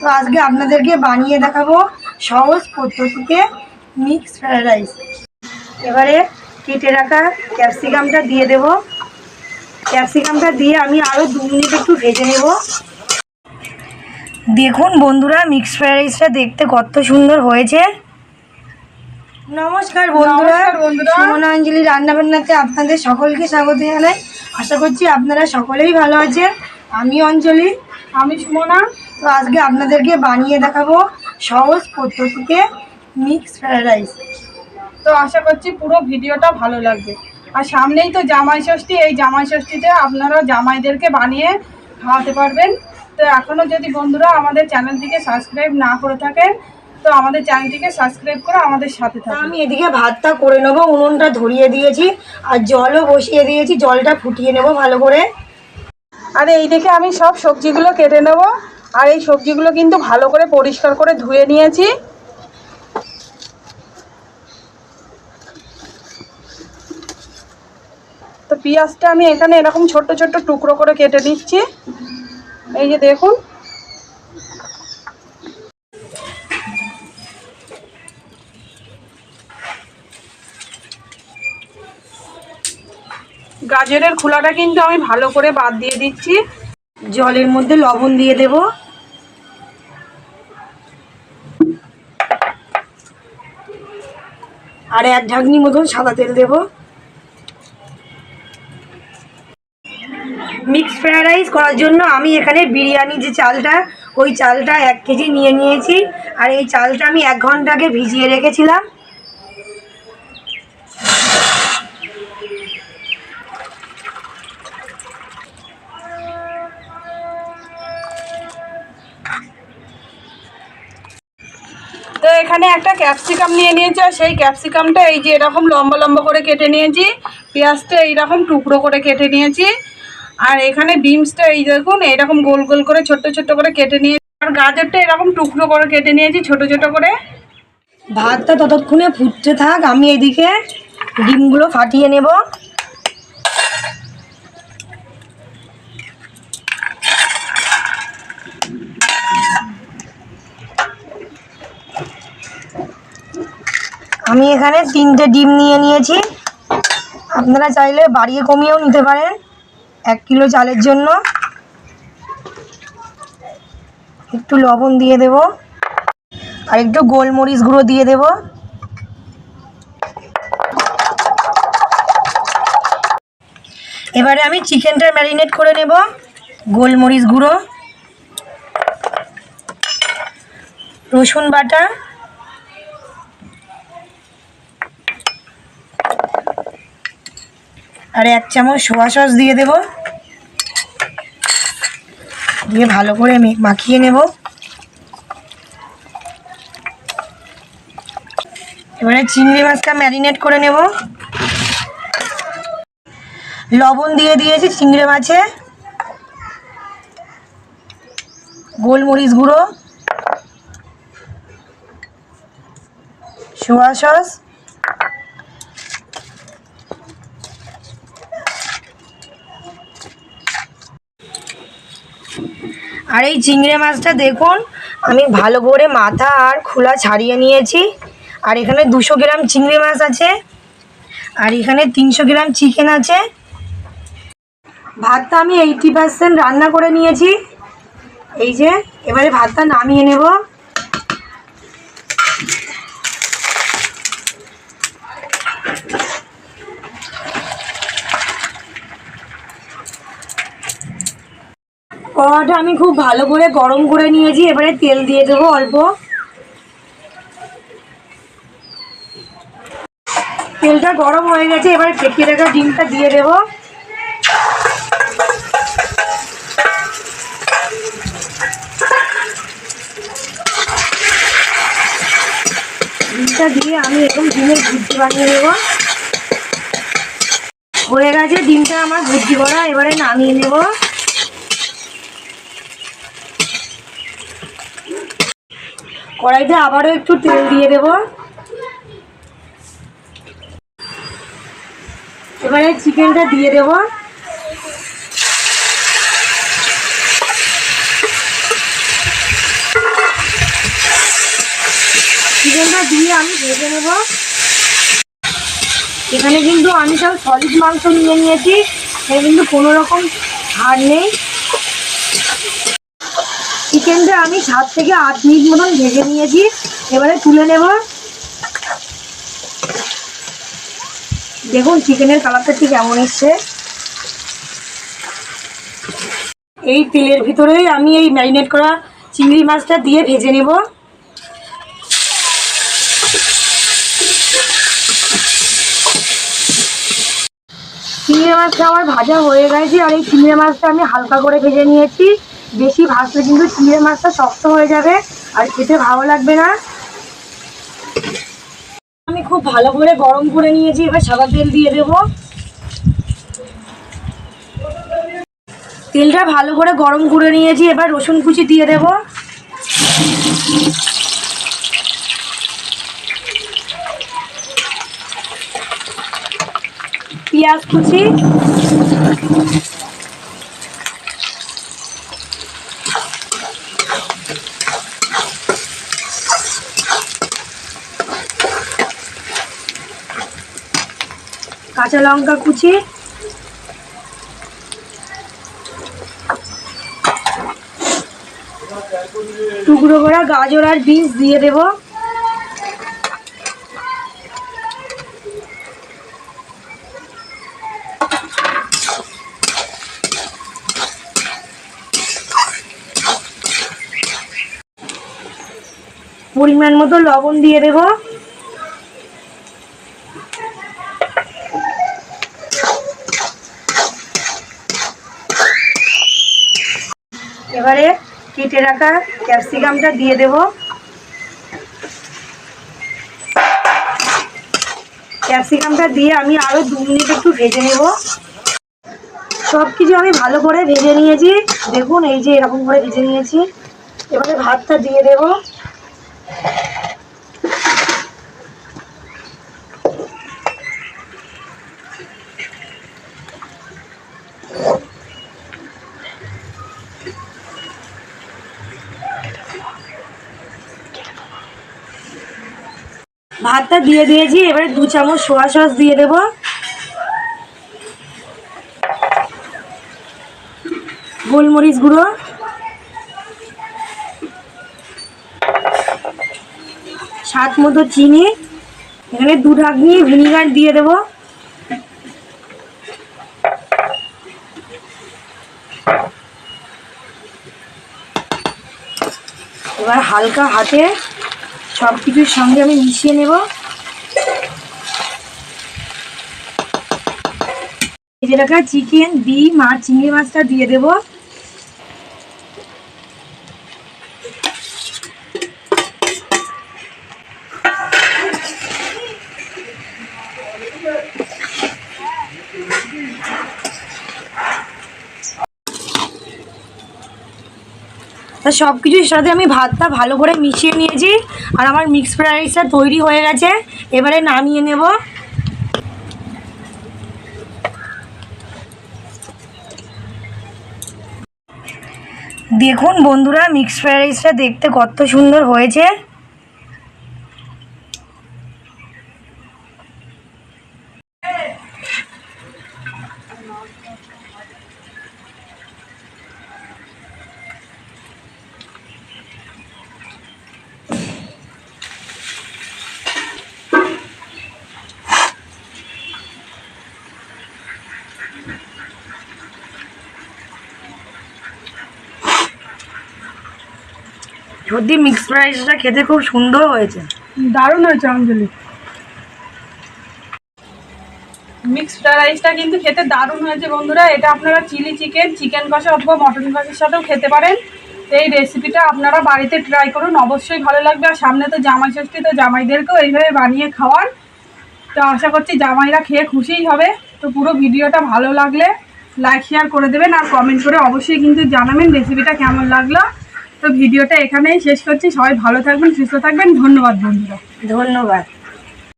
তো আজকে আপনাদেরকে বানিয়ে দেখাবো সহজ পদ্ধতিতে মিক্স ফ্রাইড রাইস। এবারে কেটে রাখা ক্যাপসিকামটা দিয়ে দেব। ক্যাপসিকামটা দিয়ে আমি আরও 2 মিনিট একটু ভেজে নেব। দেখুন বন্ধুরা, মিক্স ফ্রাইড রাইসটা দেখতে কত সুন্দর হয়েছে। নমস্কার বন্ধুরা, সুমনা অঞ্জলি রান্নাবান্নাতে আপনাদের সকলকে স্বাগত জানাই। আশা করছি আপনারা সকলেই ভালো আছেন। আমি অঞ্জলি, আমি সুমনা। তো আজকে আপনাদেরকে বানিয়ে দেখাবো সহজ পদ্ধতিতে মিক্স ফ্রাইড রাইস। তো আশা করছি পুরো ভিডিওটা ভালো লাগবে। আর সামনেই তো জামাই ষষ্ঠী, এই জামাই ষষ্ঠীতে আপনারা জামাইদেরকে বানিয়ে খাওয়াতে পারবেন। তো এখনও যদি বন্ধুরা আমাদের চ্যানেলটিকে সাবস্ক্রাইব না করে থাকেন, তো আমাদের চ্যানেলটিকে সাবস্ক্রাইব করে আমাদের সাথে থাকুন। আমি এদিকে ভাতটা করে নেবো, উনুনটা ধরিয়ে দিয়েছি আর জলও বসিয়ে দিয়েছি। জলটা ফুটিয়ে নেব ভালো করে। আর এই দিকে আমি সব সবজিগুলো কেটে নেব। আর এই সবজিগুলো কিন্তু ভালো করে পরিষ্কার করে ধুয়ে নিয়েছি। তো পেঁয়াজটা আমি এখানে এরকম ছোট্ট ছোট্ট টুকরো করে কেটে নিচ্ছি। এই যে দেখুন, গাজরের খোলাটা কিন্তু আমি ভালো করে বাদ দিয়ে দিচ্ছি। জলের মধ্যে লবণ দিয়ে দেব। আর 1 ঢাকনি মতন সাদা তেল দেব। মিক্স ফ্রাইড রাইস করার জন্য আমি এখানে বিরিয়ানি যে চালটা, ওই চালটা 1 কেজি নিয়ে নিয়েছি। আর এই চালটা আমি 1 ঘন্টা আগে ভিজিয়ে রেখেছিলাম। তো এখানে একটা ক্যাপসিকাম নিয়ে নিয়েছি। আর সেই ক্যাপসিকামটা এই যে এরকম লম্বা লম্বা করে কেটে নিয়েছি। পেঁয়াজটা এইরকম টুকরো করে কেটে নিয়েছি। আর এখানে বিনসটা এই দেখুন এইরকম গোল গোল করে ছোট্ট ছোট্ট করে কেটে নিয়েছি। আর গাজরটা এরকম টুকরো করে কেটে নিয়েছি ছোট ছোট করে। ভাতটা ততক্ষণে ফুটতে থাক, আমি এদিকে ডিমগুলো ফাটিয়ে নেব। আমি এখানে 3টে ডিম নিয়ে নিয়েছি। আপনারা চাইলে বাড়িয়ে কমিয়েও নিতে পারেন 1 কিলো চালের জন্য। একটু লবণ দিয়ে দেব আর একটু গোলমরিচ গুঁড়ো দিয়ে দেব। এবারে আমি চিকেনটা ম্যারিনেট করে নেব। গোলমরিচ গুঁড়ো, রসুন বাটা, আর 1 চামচ সোয়া সস দিয়ে দেব। দিয়ে ভালো করে মাখিয়ে নেব। এবারে চিংড়ি মাছটা ম্যারিনেট করে নেব। লবণ দিয়ে দিয়েছি চিংড়ি মাছে, গোলমরিচ গুঁড়ো, সোয়া সস, আর এই চিংড়ি মাছটা দেখুন আমি ভালো করে মাথা আর খোলা ছাড়িয়ে নিয়েছি। আর এখানে 200 গ্রাম চিংড়ি মাছ আছে, আর এখানে 300 গ্রাম চিকেন আছে। ভাতটা আমি 80% রান্না করে নিয়েছি। এই যে এবারে ভাতটা নামিয়ে নেব। কড়াটা আমি খুব ভালো করে গরম করে নিয়েছি। এবারে তেল দিয়ে দেবো অল্প। তেলটা গরম হয়ে গেছে, এবারে ফেটিয়ে রাখা ডিমটা দিয়ে দেব। ডিমটা দিয়ে আমি এরকম ডিমের ভুজি বানিয়ে নেব। হয়ে গেছে ডিমটা আমার ভুজি করা, এবারে নামিয়ে নেব। কড়াইতে আবারও একটু তেল দিয়ে দেব। এবারে চিকেনটা দিয়ে দেব। চিকেনটা দিয়ে আমি ভেজে নেব। এখানে কিন্তু আমি সব সলিড মাংস নিয়ে নিয়েছি, এখানে কিন্তু কোনো রকম হাড় নেই। চিকেনটা আমি 7 থেকে 8 মিনিট মতন ভেজে নিয়েছি, এবারে তুলে নেব। দেখুন চিকেনের কালারটা ঠিক এমন এসছে। এই তেলের ভিতরেই আমি এই ম্যারিনেট করা চিংড়ি মাছটা দিয়ে ভেজে নেব। চিংড়ি মাছটা আমার ভাজা হয়ে গেছে, আর এই চিংড়ি মাছটা আমি হালকা করে ভেজে নিয়েছি। বেশি ভাজলে কিন্তু চিংড়ি মাছটা শক্ত হয়ে যাবে আর খেতে ভালো লাগবে না। আমি খুব ভালো করে গরম করে নিয়েছি, এবার সাদা তেল দিয়ে দেব। তেলটা ভালো করে গরম করে নিয়েছি, এবার রসুন কুচি দিয়ে দেব। পেঁয়াজ কুচি, কাঁচা লঙ্কা কুচি, টুকরো করা গাজর আর বিনস দিয়ে দেব। পরিমাণ মতো লবণ দিয়ে দেব। এবারে কেটে রাখা ক্যাপসিকামটা দিয়ে দেব। ক্যাপসিকামটা দিয়ে আমি আরো 2 মিনিট একটু ভেজে নেব। সব কিছু আমি ভালো করে ভেজে নিয়েছি, দেখুন এই যে এরকম করে ভেজে নিয়েছি। এবারে ভাতটা দিয়ে দেব। ভাতটা দিয়ে দিয়েছি, এবারে 2 চামচ সোয়া সস দিয়ে দেব। গোলমরিচ গুঁড়ো, স্বাদ মতো চিনি, এখানে 2 ঢাকনি ভিনিগার দিয়ে দেব। এবার হালকা হাতে সব কিছুর সঙ্গে আমি মিশিয়ে নেব। ভেজে রাখা চিকেন, ডিম আর চিংড়ি মাছটা দিয়ে দেব। তা সব কিছুর সাথে আমি ভাতটা ভালো করে মিশিয়ে নিয়েছি, আর আমার মিক্স ফ্রাইড রাইসটা তৈরি হয়ে গেছে। এবারে নামিয়ে নেব। দেখুন বন্ধুরা, মিক্স ফ্রাইড রাইসটা দেখতে কত সুন্দর হয়েছে। সত্যি মিক্স ফ্রাইড রাইসটা খেতে খুব সুন্দর হয়েছে, দারুণ হয়েছে অঞ্জলি। মিক্স ফ্রাইড রাইসটা কিন্তু খেতে দারুণ হয়েছে বন্ধুরা। এটা আপনারা চিলি চিকেন, চিকেন কষা অথবা মটন কষার সাথেও খেতে পারেন। এই রেসিপিটা আপনারা বাড়িতে ট্রাই করুন, অবশ্যই ভালো লাগবে। আর সামনে তো জামাই ষষ্ঠী, তো জামাইদেরকেও এইভাবে বানিয়ে খাওয়ান। তো আশা করছি জামাইরা খেয়ে খুশিই হবে। তো পুরো ভিডিওটা ভালো লাগলে লাইক শেয়ার করে দেবেন, আর কমেন্ট করে অবশ্যই কিন্তু জানাবেন রেসিপিটা কেমন লাগলো। তো ভিডিওটা এখানেই শেষ করছি। সবাই ভালো থাকবেন, সুস্থ থাকবেন। ধন্যবাদ বন্ধুরা। ধন্যবাদ।